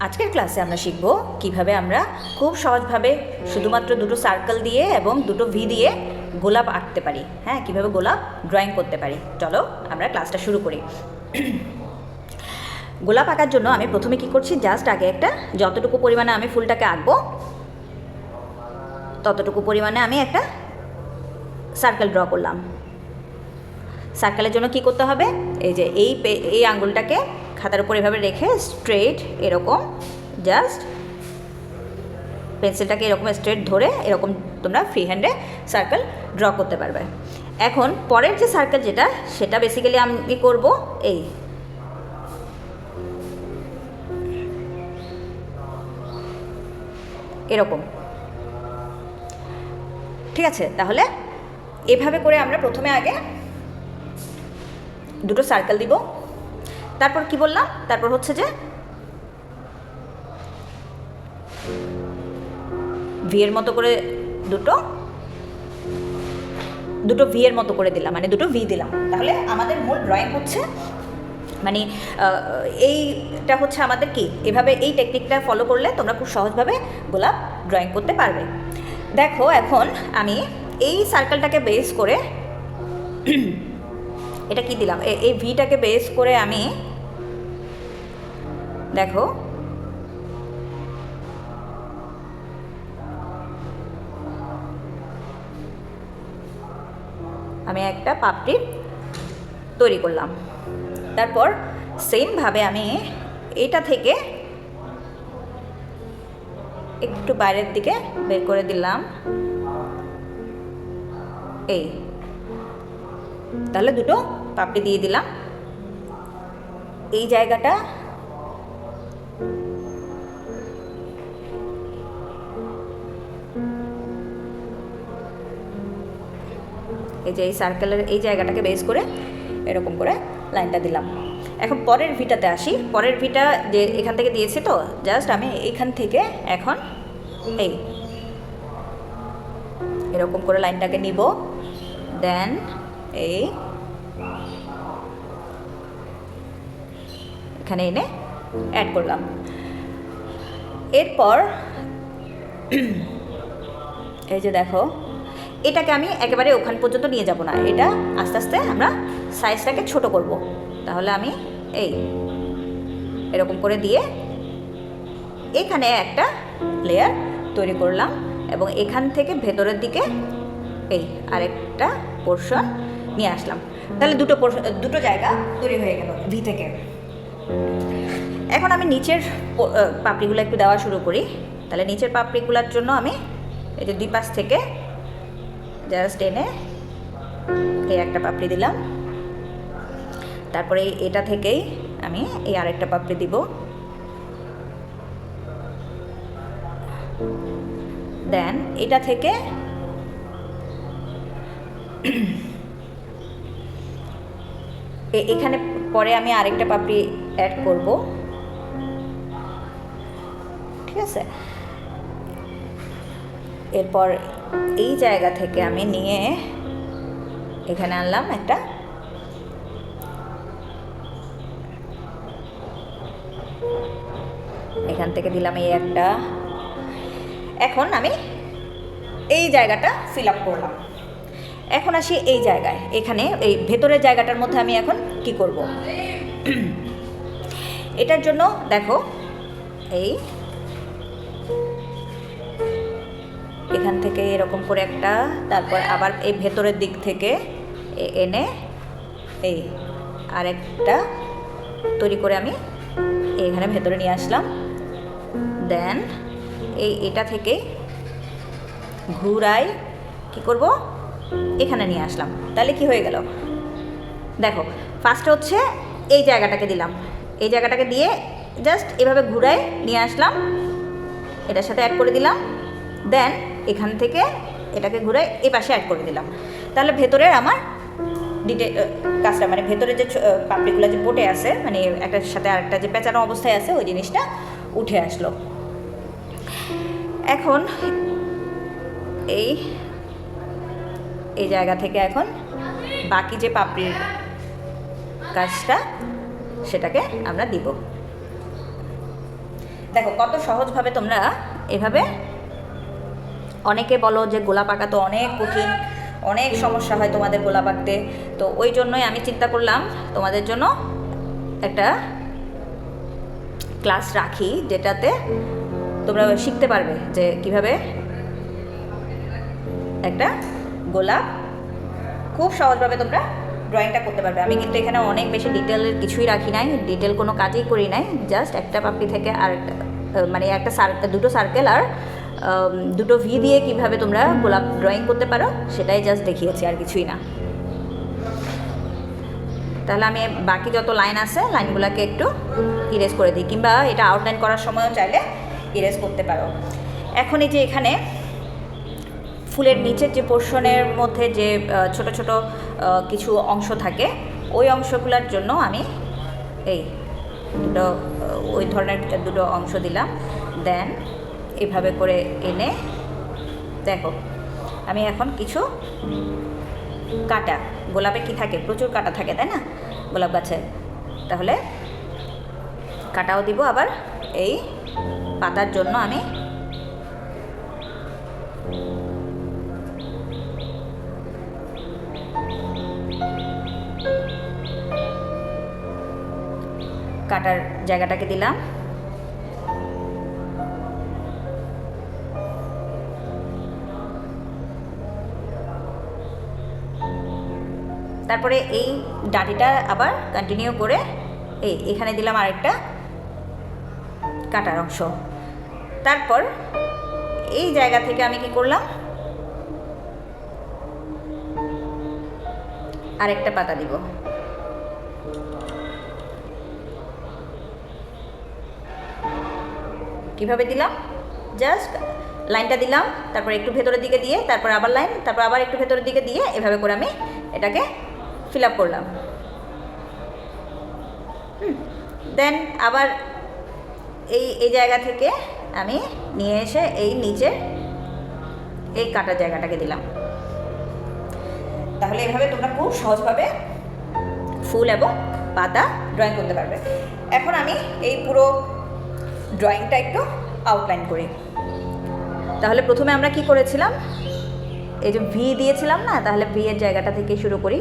আজকের ক্লাসে আমরা শিখব কিভাবে আমরা খুব সহজভাবে শুধুমাত্র দুটো সার্কেল দিয়ে এবং দুটো ভি দিয়ে গোলাপ আঁকতে পারি। হ্যাঁ, কিভাবে গোলাপ ড্রয়িং করতে পারি। চলো আমরা ক্লাসটা শুরু করি। গোলাপ আঁকার জন্য আমি প্রথমে কি করছি, জাস্ট আগে একটা যতটুকু পরিমাণে আমি ফুলটাকে আঁকবো ততটুকু পরিমাণে আমি একটা সার্কেল ড্র করলাম। সার্কেলের জন্য কি করতে হবে, এই যে এই আঙ্গুলটাকে খাতার উপর এভাবে রেখে স্ট্রেট এরকম জাস্ট পেন্সিলটাকে এরকম স্ট্রেট ধরে এরকম তোমরা ফ্রি হ্যান্ডে সার্কেল ড্র করতে পারবে। এখন পরের যে সার্কেল সেটা বেসিক্যালি আমি করব এই এরকম। ঠিক আছে, তাহলে এভাবে করে আমরা প্রথমে আগে দুটো সার্কেল দিব, তারপর কি বললাম, তারপর হচ্ছে যে ভি এর মতো করে দুটো ভি এর মতো করে দিলাম, মানে দুটো ভি দিলাম। তাহলে আমাদের মূল ড্রয়িং হচ্ছে মানে এইটা হচ্ছে আমাদের কি, এভাবে এই টেকনিকটা ফলো করলে তোমরা খুব সহজভাবে গোলাপ ড্রয়িং করতে পারবে। দেখো এখন আমি এই সার্কেলটাকে বেস করে এটা কি দিলাম, এই ভিটাকে বেস করে আমি দেখো আমি একটা পাপড়ি তৈরি করলাম। তারপর সেমভাবে আমি এটা থেকে একটু বাইরের দিকে বের করে দিলাম এই, তাহলে দুটো পাপড়ি দিয়ে দিলাম। এই জায়গাটা এই যে এই সার্কেলের এই জায়গাটাকে বেস করে এরকম করে লাইনটা দিলাম। এখন পরের ভিটাতে আসি। পরের ভিটা যে এখান থেকে দিয়েছি, তো জাস্ট আমি এখান থেকে এখন এই এরকম করে লাইনটাকে নিব, দেন এই এখানে এনে অ্যাড করলাম। এরপর এই যে দেখো, এটাকে আমি একেবারে ওখান পর্যন্ত নিয়ে যাব না, এটা আস্তে আস্তে আমরা সাইজটাকে ছোট করব। তাহলে আমি এই এরকম করে দিয়ে এখানে একটা লেয়ার তৈরি করলাম এবং এখান থেকে ভেতরের দিকে এই আরেকটা পোর্শন নিয়ে আসলাম। তাহলে দুটো জায়গা তৈরি হয়ে গেল ভি থেকে। এখন আমি নিচের পাপড়িগুলো একটু দেওয়া শুরু করি। তাহলে নিচের পাপড়িগুলোর জন্য আমি এই যে দুই পাশ থেকে জাস্ট এনে এই একটা পাপড়ি দিলাম। তারপরে এটা থেকেই আমি এই আরেকটা পাপড়ি দিব, দেন এটা থেকে এখানে পরে আমি আরেকটা পাপড়ি অ্যাড করব। ঠিক আছে, এরপর এই জায়গা থেকে আমি নিয়ে এখানে আনলাম একটা, এখান থেকে দিলাম এই একটা। এখন আমি এই জায়গাটা ফিল আপ করলাম। এখন আসি এই জায়গায়, এখানে এই ভেতরের জায়গাটার মধ্যে আমি এখন কি করব, এটার জন্য দেখো এই এখান থেকে এরকম করে একটা, তারপর আবার এই ভেতরের দিক থেকে এনে এই আরেকটা তৈরি করে আমি এখানে ভেতরে নিয়ে আসলাম। দেন এটা থেকে ঘুরাই কি করব, এখানে নিয়ে আসলাম। তাহলে কি হয়ে গেল দেখো, ফার্স্ট হচ্ছে এই জায়গাটাকে দিলাম, এই জায়গাটাকে দিয়ে জাস্ট এভাবে ঘুরাই নিয়ে আসলাম, এটার সাথে অ্যাড করে দিলাম। দেন এখান থেকে এটাকে ঘুরে এই পাশে অ্যাড করে দিলাম। তাহলে ভেতরের আমার কাজটা মানে ভেতরে যে পাপড়িগুলো যে পটে আছে, মানে একটার সাথে আরেকটা যে পেঁচানো অবস্থায় আছে, ওই জিনিসটা উঠে আসলো। এখন এই জায়গা থেকে এখন বাকি যে পাপড়ির কাজটা সেটাকে আমরা দিব। দেখো কত সহজভাবে তোমরা এভাবে, অনেকে বলো যে গোলাপ আঁকা তো অনেক কঠিন, অনেক সমস্যা হয় তোমাদের গোলাপ আঁকতে, তো ওই জন্যই আমি চিন্তা করলাম তোমাদের জন্য একটা ক্লাস রাখি, যেটাতে তোমরা শিখতে পারবে যে কিভাবে একটা গোলাপ খুব সহজভাবে তোমরা ড্রয়িংটা করতে পারবে। আমি কিন্তু এখানে অনেক বেশি ডিটেলের কিছুই রাখি নাই, ডিটেল কোনো কাজই করি নাই, জাস্ট একটা পাপড়ি থেকে আর মানে একটা দুটো সার্কেল আর দুটো ভি দিয়ে কিভাবে তোমরা গোলাপ ড্রয়িং করতে পারো সেটাই জাস্ট দেখিয়েছি, আর কিছুই না। তাহলে আমি বাকি যত লাইন আছে লাইনগুলোকে একটু ইরেজ করে দিই, কিংবা এটা আউটলাইন করার সময়ও চাইলে ইরেজ করতে পারো। এখন এই যে এখানে ফুলের নিচের যে পোর্শনের মধ্যে যে ছোট ছোট কিছু অংশ থাকে, ওই অংশগুলোর জন্য আমি এই দুটো ওই ধরনের দুটো অংশ দিলাম। দেন এভাবে করে এনে দেখো আমি এখন কিছু কাটা, গোলাপে কি থাকে, প্রচুর কাটা থাকে তাই না গোলাপ গাছে, তাহলে কাটাও দিব। আবার এই পাতার জন্য আমি কাটার জায়গাটাকে দিলাম। তারপরে এই ডাঁটিটা আবার কন্টিনিউ করে এখানে দিলাম আরেকটা কাটার অংশ। তারপর এই জায়গা থেকে আমি কি করলাম, আরেকটা পাতা দিব। কিভাবে দিলাম, জাস্ট লাইনটা দিলাম, তারপর একটু ভেতরের দিকে দিয়ে, তারপর আবার লাইন, তারপর আবার একটু ভেতরের দিকে দিয়ে, এভাবে করে আমি এটাকে ফিল আপ করলাম। দেন আবার এই জায়গা থেকে আমি নিয়ে এসে এই নিচে এই কাটার জায়গাটাকে দিলাম। তাহলে এভাবে তোমরা খুব সহজভাবে ফুল এবং পাতা ড্রয়িং করতে পারবে। এখন আমি এই পুরো ড্রয়িংটা একটু আউটলাইন করি। তাহলে প্রথমে আমরা কি করেছিলাম, এই যে ভি দিয়েছিলাম না, তাহলে ভি এর জায়গাটা থেকে শুরু করি।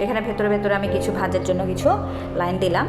এখানে ভেতরে ভেতরে আমি কিছু ভাঁজের জন্য কিছু লাইন দিলাম।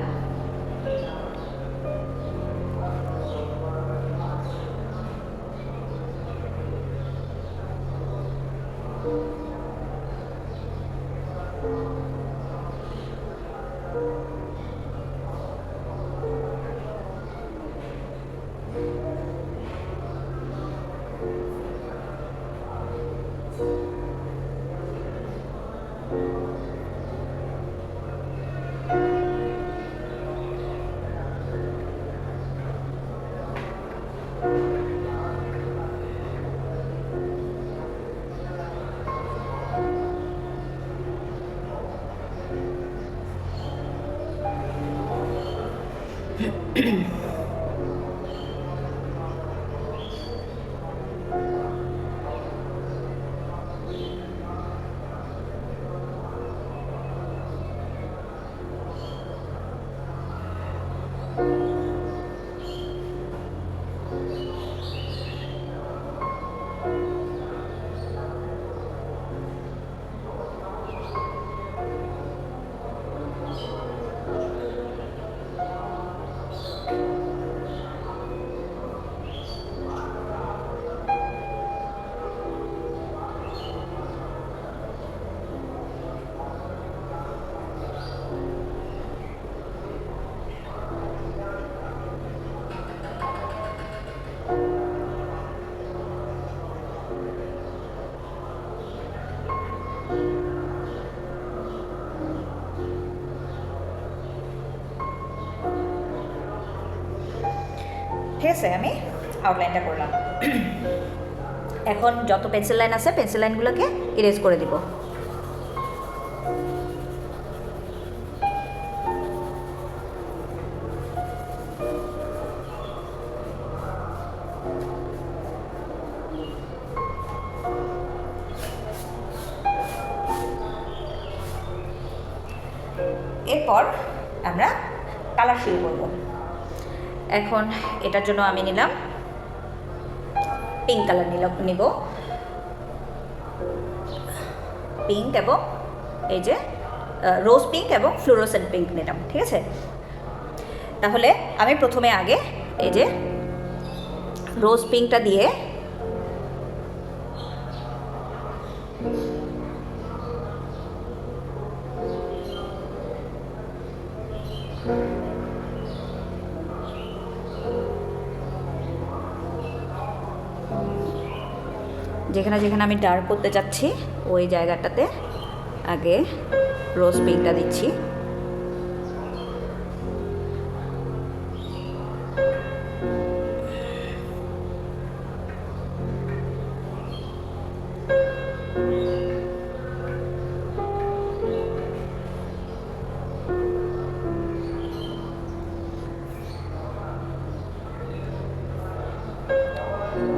ঠিক আছে, আমি আউটলাইনটা করলাম। এখন যত পেন্সিল লাইন আছে পেন্সিল লাইনগুলোকে ইরেজ করে দিব। এরপর আমরা কালার শুরু করব। এখন এটার জন্য আমি নিলাম পিঙ্ক কালার নিব, পিঙ্ক এবং এই যে রোজ পিঙ্ক এবং ফ্লোরোসেন্ট পিঙ্ক নিলাম। ঠিক আছে, তাহলে আমি প্রথমে আগে এই যে রোজ পিঙ্কটা দিয়ে যেখানে যেখানে আমি ডার্ক করতে যাচ্ছি ওই জায়গাটাতে আগে রোজ পিঙ্কটা দিচ্ছি।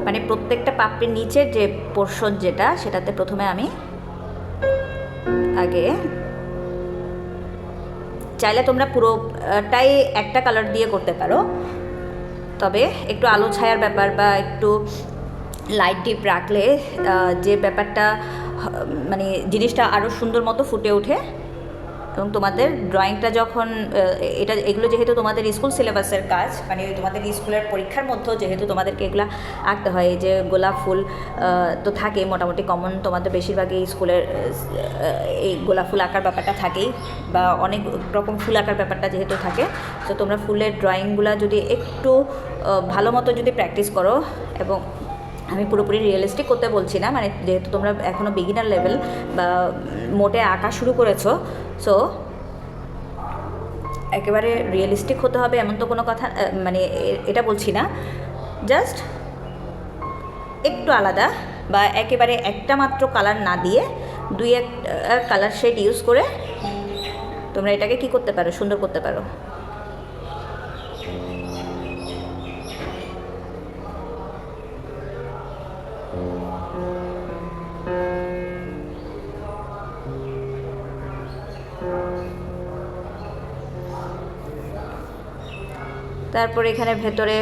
মানে প্রত্যেকটা পাপড়ির নিচের যে পোর্শন যেটা সেটাতে প্রথমে আমি আগে, চাইলে তোমরা পুরোটাই একটা কালার দিয়ে করতে পারো, তবে একটু আলো ছায়ার ব্যাপার বা একটু লাইট ডিপ রাখলে যে ব্যাপারটা মানে জিনিসটা আরও সুন্দর মতো ফুটে ওঠে। এবং তোমাদের ড্রয়িংটা যখন এগুলো যেহেতু তোমাদের স্কুল সিলেবাসের কাজ, মানে তোমাদের স্কুলের পরীক্ষার মধ্যেও যেহেতু তোমাদেরকে এগুলো আঁকতে হয়, এই যে গোলাপ ফুল তো থাকে মোটামুটি কমন, তোমাদের বেশিরভাগই স্কুলের এই গোলাপ ফুল আঁকার ব্যাপারটা থাকেই, বা অনেক রকম ফুল আঁকার ব্যাপারটা যেহেতু থাকে, তো তোমরা ফুলের ড্রয়িংগুলো যদি একটু ভালো মতো যদি প্র্যাকটিস করো, এবং আমি পুরোপুরি রিয়েলিস্টিক করতে বলছি না, মানে যেহেতু তোমরা এখনও বিগিনার লেভেল বা মোটে আঁকা শুরু করেছো, সো একেবারে রিয়েলিস্টিক হতে হবে এমন তো কোনো কথা, মানে এটা বলছি না, জাস্ট একটু আলাদা বা একেবারে একটা মাত্র কালার না দিয়ে দুই এক কালার শেড ইউজ করে তোমরা এটাকে কি করতে পারো, সুন্দর করতে পারো। তারপর এখানে ভেতরে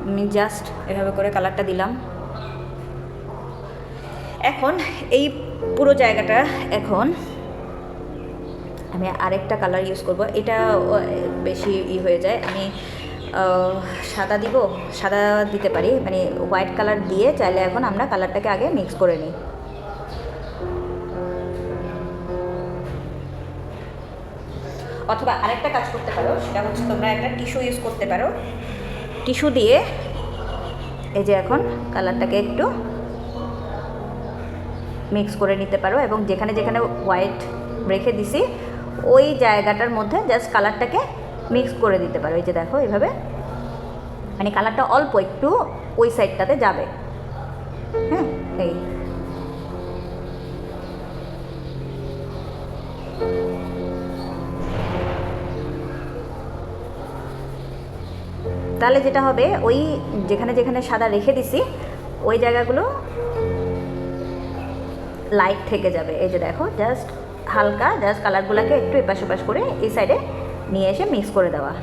আমি জাস্ট এভাবে করে কালারটা দিলাম। এখন এই পুরো জায়গাটা এখন আমি আরেকটা কালার ইউজ করব, এটা বেশি হয়ে যায়, আমি সাদা দিব, সাদা দিতে পারি, মানে হোয়াইট কালার দিয়ে চাইলে এখন আমরা কালারটাকে আগে মিক্স করে নিই। অথবা আরেকটা কাজ করতে পারো, সেটা হচ্ছে তোমরা একটা টিস্যু ইউজ করতে পারো, টিস্যু দিয়ে এই যে এখন কালারটাকে একটু মিক্স করে নিতে পারো, এবং যেখানে যেখানে হোয়াইট রেখে দিছি ওই জায়গাটার মধ্যে জাস্ট কালারটাকে মিক্স করে দিতে পারো। এই যে দেখো এইভাবে, মানে কালারটা অল্প একটু ওই সাইডটাতে যাবে। হ্যাঁ, এই তাহলে যেটা হবে, ওই যেখানে যেখানে সাদা রেখে দিছি ওই জায়গাগুলো লাইট থেকে যাবে। এই যে দেখো, জাস্ট হালকা জাস্ট কালারগুলোকে একটু এপাশ ওপাশ করে এই সাইডে নিয়ে এসে মিক্স করে দেওয়া।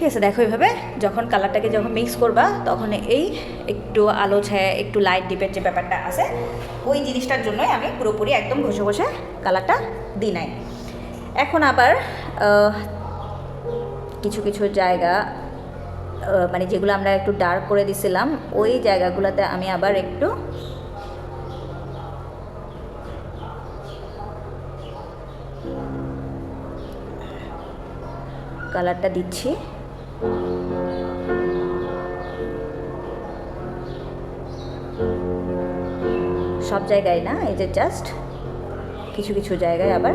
আছে, দেখো এইভাবে যখন কালারটাকে যখন মিক্স করবা তখন এই একটু আলো ছায়া একটু লাইট ডিপের যে ব্যাপারটা আছে ওই জিনিসটার জন্যই আমি পুরোপুরি একদম ঘষে ঘষে কালারটা দিই নাই। এখন আবার কিছু কিছু জায়গা মানে যেগুলো আমরা একটু ডার্ক করে দিছিলাম ওই জায়গাগুলোতে আমি আবার একটু কালারটা দিচ্ছি। সব জায়গায় না, এই যে জাস্ট কিছু কিছু জায়গায় আবার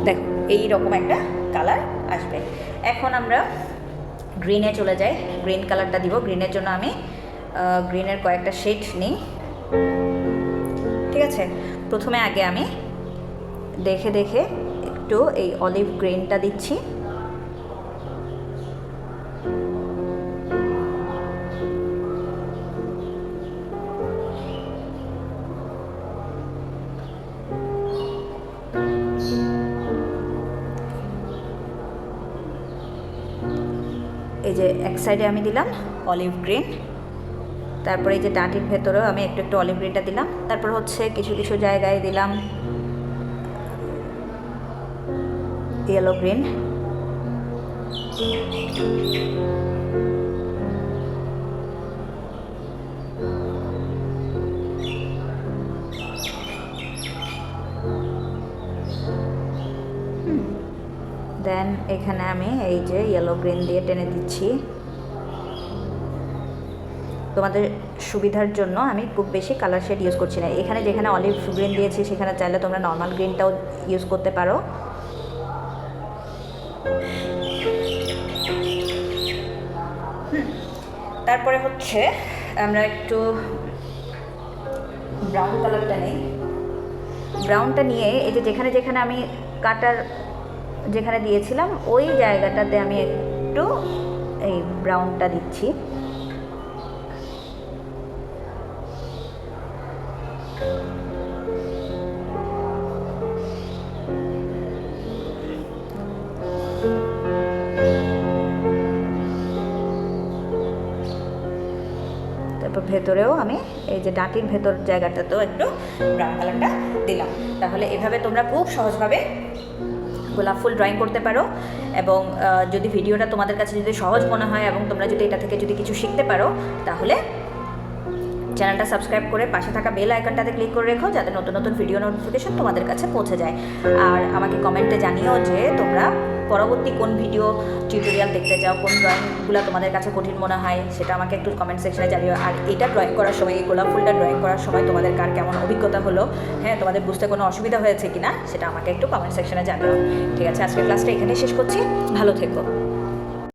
দেখো এইরকম একটা কালার আসবে। এখন আমরা গ্রিনে চলে যাই, গ্রিন কালারটা দিব। গ্রিনের জন্য আমি গ্রিনের কয়েকটা শেড নিই, ঠিক আছে। প্রথমে আগে আমি দেখে দেখে একটু এই অলিভ গ্রিনটা দিচ্ছি। এই যে এক সাইডে আমি দিলাম অলিভ গ্রিন, তারপরে এই যে ডাঁটির ভেতরেও আমি একটু একটু অলিভ গ্রিনটা দিলাম। তারপর হচ্ছে কিছু কিছু জায়গায় দিলাম ইয়েলো গ্রিন। দেন এখানে আমি এই যে ইয়েলো গ্রিন দিয়ে টেনে দিচ্ছি। তোমাদের সুবিধার জন্য আমি খুব বেশি কালার শেড ইউজ করছি না। এখানে যেখানে অলিভ গ্রিন দিয়েছি সেখানে চাইলে তোমরা নর্মাল গ্রিনটাও ইউজ করতে পারো। তারপরে হচ্ছে আমরা একটু ব্রাউন কালারটা নিই। ব্রাউনটা নিয়ে এই যে যেখানে যেখানে আমি কাটার যেখানে দিয়েছিলাম ওই জায়গাটাতে আমি একটু এই ব্রাউনটা দিচ্ছি। তারপর ভেতরেও আমি এই যে ডাঁটির ভেতর জায়গাটাতেও একটু ব্রাউন কালারটা দিলাম। তাহলে এভাবে তোমরা খুব সহজভাবে গোলাপ ফুল ড্রয়িং করতে পারো। এবং যদি ভিডিওটা তোমাদের কাছে যদি সহজ মনে হয় এবং তোমরা যদি এটা থেকে যদি কিছু শিখতে পারো তাহলে চ্যানেলটা সাবস্ক্রাইব করে পাশে থাকা বেল আইকনটাতে ক্লিক করে রেখো, যাতে নতুন নতুন ভিডিও নোটিফিকেশন তোমাদের কাছে পৌঁছে যায়। আর আমাকে কমেন্টে জানিও যে তোমরা পরবর্তী কোন ভিডিও টিউটোরিয়াল দেখতে চাও, কোন ড্রয়িংগুলো তোমাদের কাছে কঠিন মনে হয় সেটা আমাকে একটু কমেন্ট সেকশনে জানিও। আর এটা ড্রয়িং করার সময়, এই গোলাপ ফুলটা ড্রয়িং করার সময় তোমাদের কার কেমন অভিজ্ঞতা হলো, হ্যাঁ, তোমাদের বুঝতে কোনো অসুবিধা হয়েছে কিনা সেটা আমাকে একটু কমেন্ট সেকশনে জানিও। ঠিক আছে, আজকের ক্লাসটা এখানেই শেষ করছি। ভালো থেকো।